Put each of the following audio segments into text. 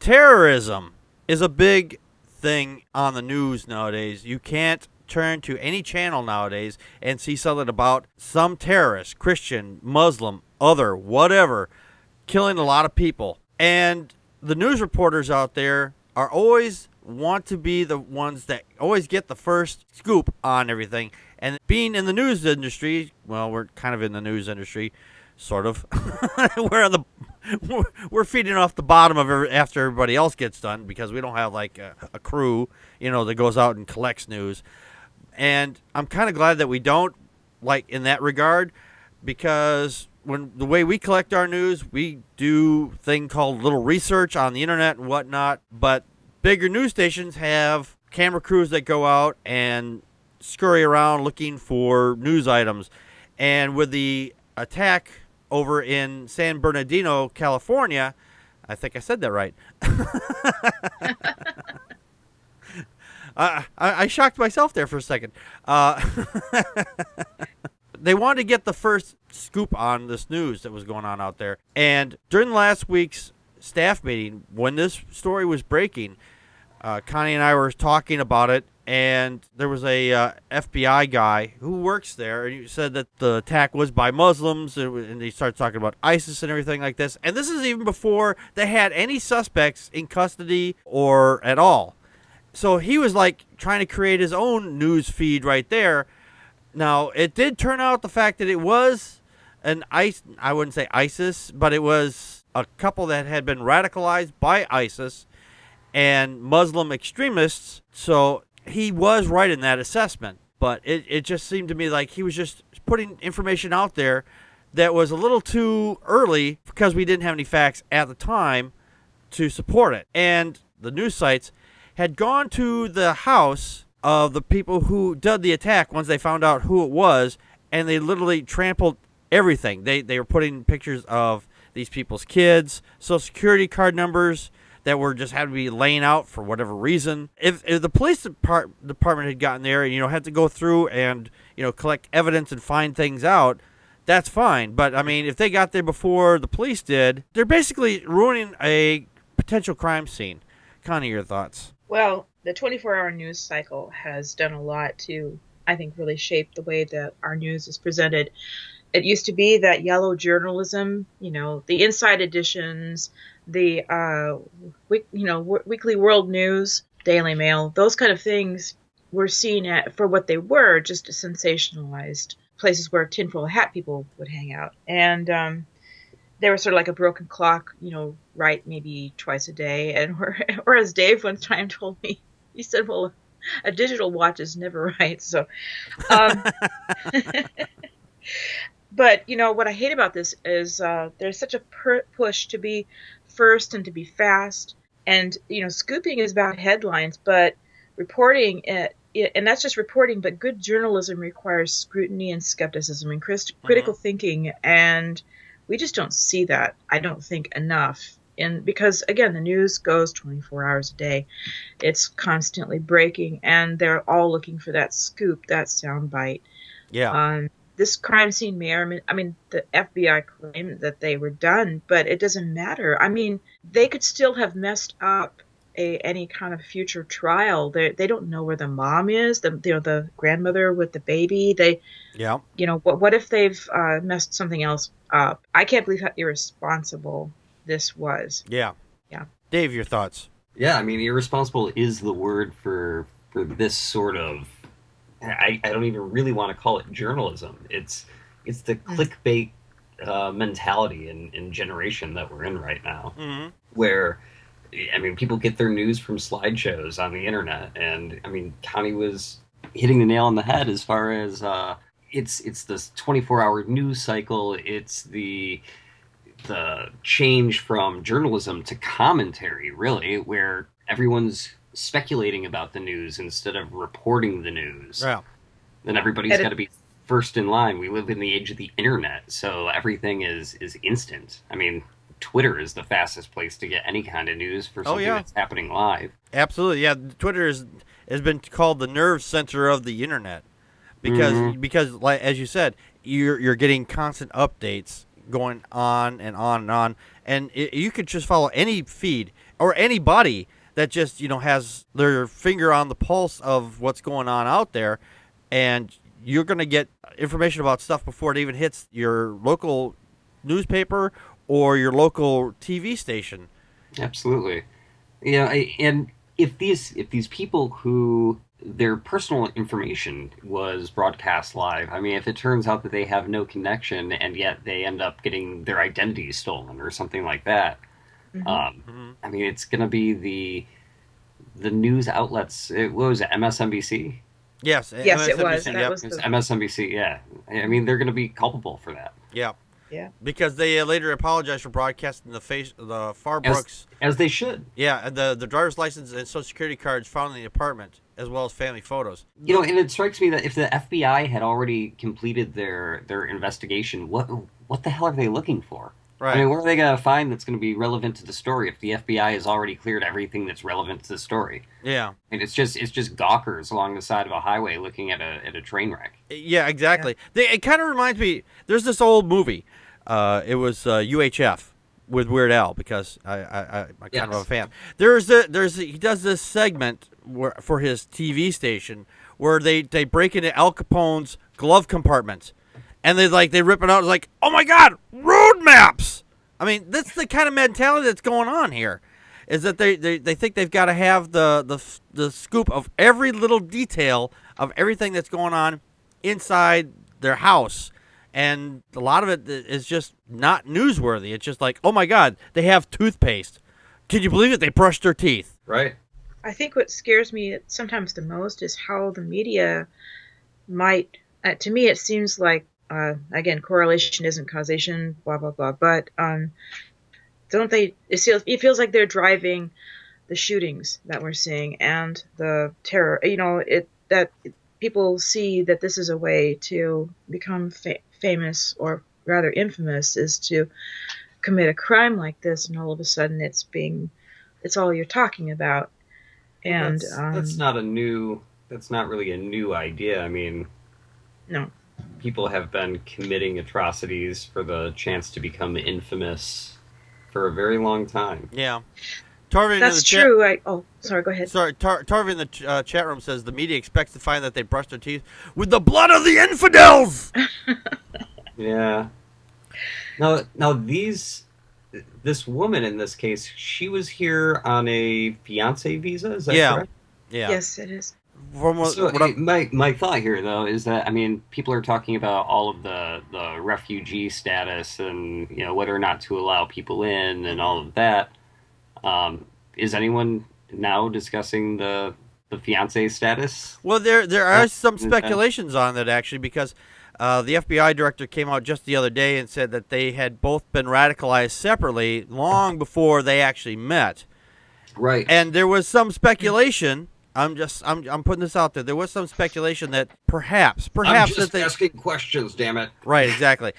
terrorism is a big thing on the news nowadays. You can't turn to any channel nowadays and see something about some terrorist, Christian, Muslim, other, whatever, killing a lot of people. And the news reporters out there are always want to be the ones that always get the first scoop on everything. And being in the news industry, well, we're kind of in the news industry, sort of. we're feeding off the bottom of after everybody else gets done, because we don't have like a crew, that goes out and collects news. And I'm kind of glad that we don't, like, in that regard, because when the way we collect our news, we do thing called little research on the internet and whatnot. But bigger news stations have camera crews that go out and scurry around looking for news items. And with the attack over in San Bernardino, California, I think I said that right. I shocked myself there for a second. They wanted to get the first scoop on this news that was going on out there. And during last week's staff meeting, when this story was breaking, Connie and I were talking about it, and there was a FBI guy who works there, and he said that the attack was by Muslims, and he started talking about ISIS and everything like this. And this is even before they had any suspects in custody or at all. So he was like trying to create his own news feed right there. Now, it did turn out the fact that it was I wouldn't say ISIS, but it was a couple that had been radicalized by ISIS and Muslim extremists. So he was right in that assessment. But it just seemed to me like he was just putting information out there that was a little too early, because we didn't have any facts at the time to support it. And the news sites had gone to the house of the people who did the attack once they found out who it was, and they literally trampled everything. They were putting pictures of these people's kids, Social Security card numbers that were just had to be laying out for whatever reason. If the police department had gotten there and had to go through and collect evidence and find things out, that's fine. But I mean, if they got there before the police did, they're basically ruining a potential crime scene. Connie, your thoughts? Well, the 24-hour news cycle has done a lot to, I think, really shape the way that our news is presented. It used to be that yellow journalism, the inside editions, the Weekly World News, Daily Mail, those kind of things were seen for what they were, just sensationalized places where tinfoil hat people would hang out. And they were sort of like a broken clock, right maybe twice a day. And or as Dave one time told me, he said, well, a digital watch is never right. So, but what I hate about this is there's such a push to be first and to be fast. And, scooping is about headlines, but reporting, and that's just reporting, but good journalism requires scrutiny and skepticism and critical thinking. And we just don't see that, I don't think, enough. And because, again, the news goes 24 hours a day. It's constantly breaking, and they're all looking for that scoop, that soundbite. Yeah. This crime scene the FBI claimed that they were done, but it doesn't matter. I mean, they could still have messed up any kind of future trial. They don't know where the mom is, the grandmother with the baby. What if they've messed something else up? I can't believe how irresponsible this was. Yeah. Dave, your thoughts? Yeah, I mean, irresponsible is the word for this sort of. I don't even really want to call it journalism. It's the clickbait mentality and generation that we're in right now, where. I mean, people get their news from slideshows on the internet, and I mean, Connie was hitting the nail on the head as far as it's this 24-hour news cycle. It's the change from journalism to commentary, really, where everyone's speculating about the news instead of reporting the news. Yeah. Then everybody's got to be first in line. We live in the age of the internet, so everything is instant. I mean, Twitter is the fastest place to get any kind of news for something that's happening live. Absolutely, yeah. Twitter has been called the nerve center of the internet because, like as you said, you're getting constant updates going on and on and on, and you could just follow any feed, or anybody that just, has their finger on the pulse of what's going on out there, and you're going to get information about stuff before it even hits your local newspaper or your local TV station. Absolutely. And if these people who their personal information was broadcast live, I mean, if it turns out that they have no connection and yet they end up getting their identity stolen or something like that, I mean, it's going to be the news outlets. What was it, MSNBC? Yes, yes, MSNBC, it was. Yep. That was It's MSNBC, yeah. I mean, they're going to be culpable for that. Yeah. Yeah. Because they later apologized for broadcasting the Farbrooks. As they should. Yeah, and the driver's license and social security cards found in the apartment, as well as family photos. And it strikes me that if the FBI had already completed their investigation, what the hell are they looking for? Right. I mean, what are they going to find that's going to be relevant to the story if the FBI has already cleared everything that's relevant to the story? Yeah. And it's just gawkers along the side of a highway looking at a train wreck. Yeah, exactly. It kind of reminds me. There's this old movie. It was UHF with Weird Al, because I'm kind of a fan. He does this segment for his TV station where they break into Al Capone's glove compartment, and they rip it out. It's like, oh my God, road maps! I mean, that's the kind of mentality that's going on here. Is that they think they've got to have the scoop of every little detail of everything that's going on inside their house. And a lot of it is just not newsworthy. It's just like, oh my God, they have toothpaste. Can you believe it? They brushed their teeth. Right. I think what scares me sometimes the most is how the media might, to me, it seems like, again, correlation isn't causation, blah, blah, blah. But don't they, it feels like they're driving the shootings that we're seeing and the terror, that people see that this is a way to become famous, or rather infamous, is to commit a crime like this, and all of a sudden it's all you're talking about. And that's not really a new idea. I mean, no, people have been committing atrocities for the chance to become infamous for a very long time. Yeah. Tarvin that's true. Sorry, go ahead. Sorry, Tarvin in the chat room says the media expects to find that they brushed their teeth with the blood of the infidels. Yeah. Now this woman in this case, she was here on a fiance visa. Is that correct? Yeah. Yes, it is. My thought here, though, is that, I mean, people are talking about all of the refugee status and whether or not to allow people in and all of that. Is anyone now discussing the fiance status? Well, there are some speculations on that, actually, because the FBI director came out just the other day and said that they had both been radicalized separately long before they actually met. Right. And there was some speculation. I'm putting this out there. There was some speculation that perhaps I'm just asking questions, damn it. Right, exactly.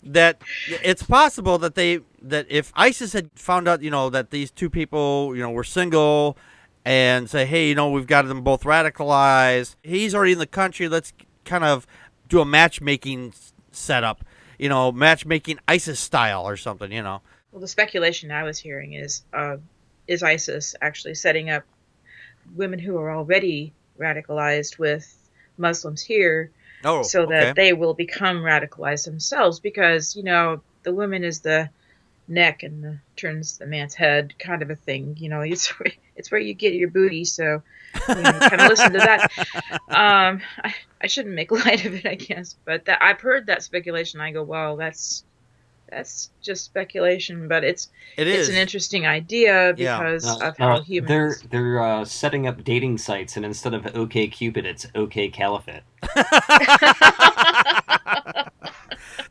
That it's possible that if ISIS had found out, that these two people, were single, and say, hey, we've got them both radicalized. He's already in the country. Let's kind of do a matchmaking setup, matchmaking ISIS style or something, Well, the speculation I was hearing is ISIS actually setting up women who are already radicalized with Muslims here, so that they will become radicalized themselves, because the woman is the neck and turns the man's head kind of a thing. It's where you get your booty, so kind of listen to that. I shouldn't make light of it, I guess, but I've heard that speculation. I go, well, that's just speculation, but it's an interesting idea because of how humans. They're setting up dating sites, and instead of OkCupid, it's OK Caliphate.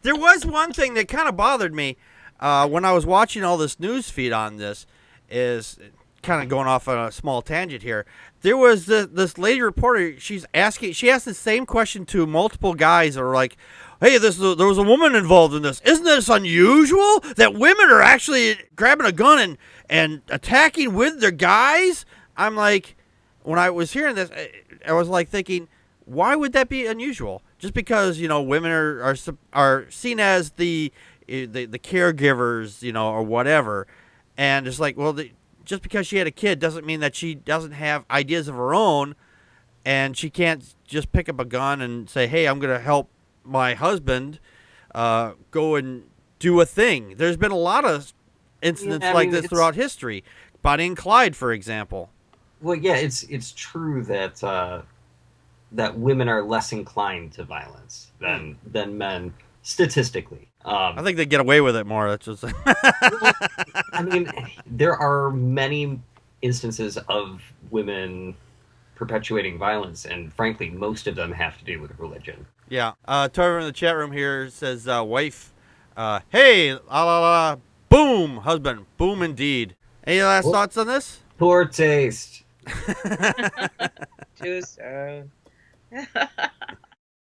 There was one thing that kind of bothered me when I was watching all this news feed on this, is kind of going off on a small tangent here. There was this lady reporter. She asked the same question to multiple guys that were like, hey, there was a woman involved in this. Isn't this unusual that women are actually grabbing a gun and attacking with their guys? I'm like, when I was hearing this, I was like thinking, why would that be unusual? Just because, women are seen as the caregivers, or whatever. And it's like, well, just because she had a kid doesn't mean that she doesn't have ideas of her own, and she can't just pick up a gun and say, hey, I'm going to help my husband go and do a thing. There's been a lot of incidents this throughout history. Bonnie and Clyde, for example. Well, yeah, it's true that that women are less inclined to violence than men statistically. I think they get away with it more. That's just. I mean, there are many instances of women perpetuating violence, and frankly, most of them have to do with religion. Yeah. Tarver in the chat room here says, wife, hey, la la la, boom, husband, boom indeed. Any last thoughts on this? Poor taste. Too soon.